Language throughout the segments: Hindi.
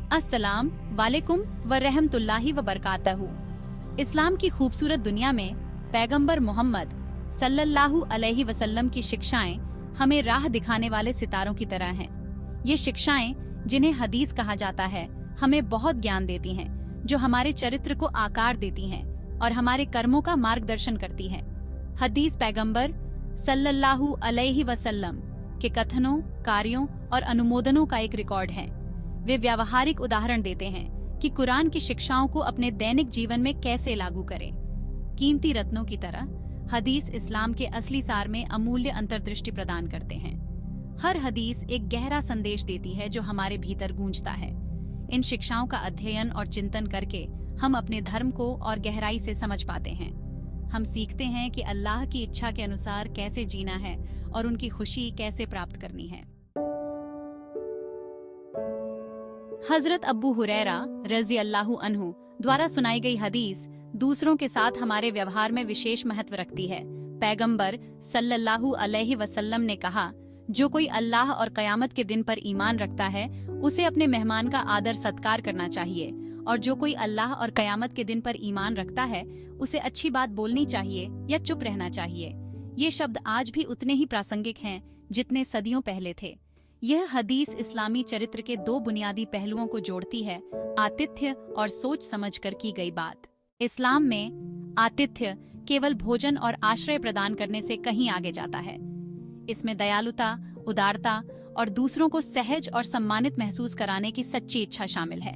अस्सलाम वालेकुम व रहमतुल्लाहि व बरकातहू। इस्लाम की खूबसूरत दुनिया में पैगंबर मोहम्मद सल्लल्लाहु अलैहि वसल्लम की शिक्षाएं हमें राह दिखाने वाले सितारों की तरह हैं। ये शिक्षाएं, जिन्हें हदीस कहा जाता है, हमें बहुत ज्ञान देती हैं, जो हमारे चरित्र को आकार देती हैं और हमारे कर्मों का मार्गदर्शन करती हैं। हदीस पैगंबर सल्लल्लाहु अलैहि वसल्लम के कथनों, कार्यों और अनुमोदनों का एक रिकॉर्ड है। वे व्यावहारिक उदाहरण देते हैं कि कुरान की शिक्षाओं को अपने दैनिक जीवन में कैसे लागू करें। कीमती रत्नों की तरह हदीस इस्लाम के असली सार में अमूल्य अंतर्दृष्टि प्रदान करते हैं। हर हदीस एक गहरा संदेश देती है जो हमारे भीतर गूंजता है। इन शिक्षाओं का अध्ययन और चिंतन करके हम अपने धर्म को और गहराई से समझ पाते हैं। हम सीखते हैं कि अल्लाह की इच्छा के अनुसार कैसे जीना है और उनकी खुशी कैसे प्राप्त करनी है। हजरत अब्बू हुरैरा रज़ी अल्लाहु अन्हु द्वारा सुनाई गई हदीस दूसरों के साथ हमारे व्यवहार में विशेष महत्व रखती है। पैगंबर सल्लल्लाहु अलैहि वसल्लम ने कहा, जो कोई अल्लाह और क़यामत के दिन पर ईमान रखता है, उसे अपने मेहमान का आदर सत्कार करना चाहिए, और जो कोई अल्लाह और क़यामत के दिन पर ईमान रखता है, उसे अच्छी बात बोलनी चाहिए या चुप रहना चाहिए। ये शब्द आज भी उतने ही प्रासंगिक हैं जितने सदियों पहले थे। यह हदीस इस्लामी चरित्र के दो बुनियादी पहलुओं को जोड़ती है, आतिथ्य और सोच समझकर की गई बात। इस्लाम में आतिथ्य केवल भोजन और आश्रय प्रदान करने से कहीं आगे जाता है। इसमें दयालुता, उदारता और दूसरों को सहज और सम्मानित महसूस कराने की सच्ची इच्छा शामिल है।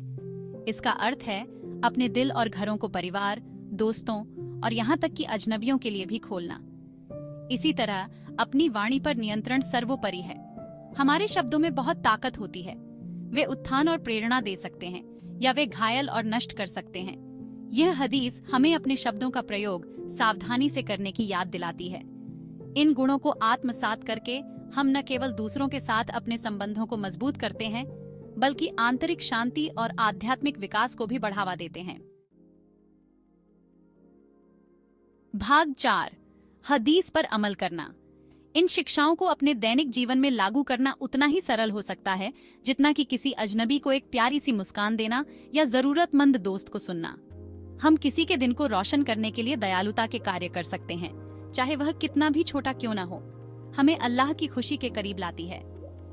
इसका अर्थ है अपने दिल और घरों को परिवार, दोस्तों और यहाँ तक कि अजनबियों के लिए भी खोलना। इसी तरह अपनी वाणी पर नियंत्रण सर्वोपरि है। हमारे शब्दों में बहुत ताकत होती है। वे उत्थान और प्रेरणा दे सकते हैं या वे घायल और नष्ट कर सकते हैं। यह हदीस हमें अपने शब्दों का प्रयोग सावधानी से करने की याद दिलाती है। इन गुणों को आत्मसात करके हम न केवल दूसरों के साथ अपने संबंधों को मजबूत करते हैं, बल्कि आंतरिक शांति और आध्यात्मिक विकास को भी बढ़ावा देते हैं। भाग 4, हदीस पर अमल करना। इन शिक्षाओं को अपने दैनिक जीवन में लागू करना उतना ही सरल हो सकता है जितना कि किसी अजनबी को एक प्यारी सी मुस्कान देना या जरूरतमंद दोस्त को सुनना। हम किसी के दिन को रोशन करने के लिए दयालुता के कार्य कर सकते हैं, चाहे वह कितना भी छोटा क्यों ना हो। हमें अल्लाह की खुशी के करीब लाती है।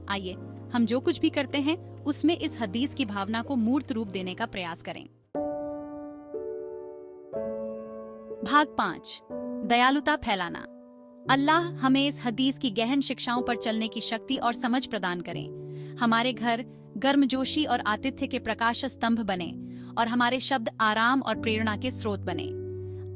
आइए हम जो कुछ भी करते हैं उसमें इस हदीस की भावना को मूर्त रूप देने का प्रयास करें। भाग 5, दयालुता फैलाना। अल्लाह हमें इस हदीस की गहन शिक्षाओं पर चलने की शक्ति और समझ प्रदान करें। हमारे घर गर्मजोशी और आतिथ्य के प्रकाश स्तंभ बने और हमारे शब्द आराम और प्रेरणा के स्रोत बने।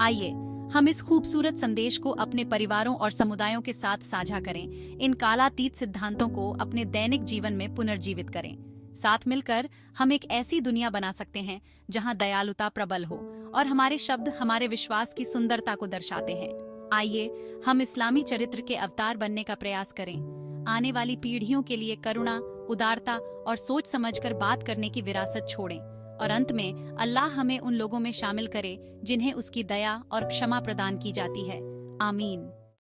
आइए हम इस खूबसूरत संदेश को अपने परिवारों और समुदायों के साथ साझा करें। इन कालातीत सिद्धांतों को अपने दैनिक जीवन में पुनर्जीवित करें। साथ मिलकर हम एक ऐसी दुनिया बना सकते हैं जहां दयालुता प्रबल हो और हमारे शब्द हमारे विश्वास की सुंदरता को दर्शाते हैं। आइए हम इस्लामी चरित्र के अवतार बनने का प्रयास करें। आने वाली पीढ़ियों के लिए करुणा, उदारता और सोच समझकर बात करने की विरासत छोड़ें, और अंत में अल्लाह हमें उन लोगों में शामिल करे जिन्हें उसकी दया और क्षमा प्रदान की जाती है। आमीन।